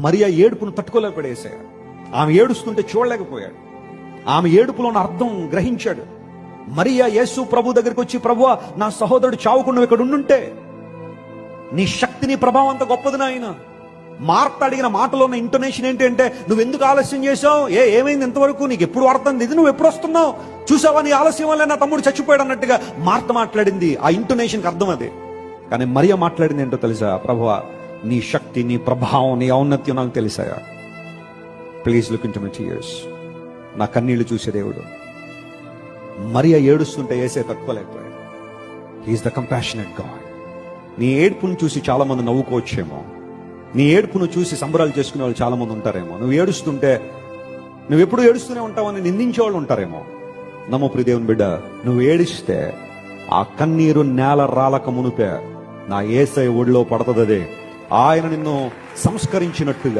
మరియా ఏడుపును తట్టుకోలేకపోయాడు యేసయ్య. ఆమె ఏడుస్తుంటే చూడలేకపోయాడు. ఆమె ఏడుపులో ఉన్న అర్థం గ్రహించాడు. మరియా యేసు ప్రభు దగ్గరికి వచ్చి, ప్రభువా, నా సహోదరుడు చావుకుండా ఇక్కడ ఉండుంటే, నీ శక్తిని ప్రభావం అంత గొప్పది నాయన. మార్త అడిగిన మాటలో ఉన్న ఇంటోనేషన్ ఏంటంటే, నువ్వు ఎందుకు ఆలస్యం చేసావు? ఏమైంది ఇంతవరకు? నీకు ఎప్పుడు వాడుతుంది ఇది? నువ్వు ఎప్పుడు వస్తున్నావు? చూసావా, నీ ఆలస్యం వల్ల నా తమ్ముడు చచ్చిపోయాడు అన్నట్టుగా మార్త మాట్లాడింది. ఆ ఇంటోనేషన్కి అర్థం అదే. కానీ మరియా మాట్లాడింది ఏంటో తెలుసా? ప్రభువా, నీ శక్తి, నీ ప్రభావం, నీ ఔన్నత్యం నాకు తెలిసాయా. Please look into my tears. నా కన్నీళ్లు చూసే దేవుడు. మరియా ఏడుస్తుంటే యేసయ్య తట్టుకోలేకపోయాడు. He's the compassionate God. నీ ఏడుపును చూసి చాలా మంది నవ్వుకోవచ్చేమో, నీ ఏడుపును చూసి సంబరాలు చేసుకునే వాళ్ళు చాలా మంది ఉంటారేమో. నువ్వు ఏడుస్తుంటే, నువ్వు ఎప్పుడు ఏడుస్తూనే ఉంటావని నిందించే వాళ్ళు ఉంటారేమో. నమ్ము ప్రియ దేవుని బిడ్డ, నువ్వు ఏడిస్తే ఆ కన్నీరు నేల రాలక మునుపే నా యేసయ్య ఒడిలో పడుతుంది. ఆయన నిన్ను సంస్కరించినట్టుగా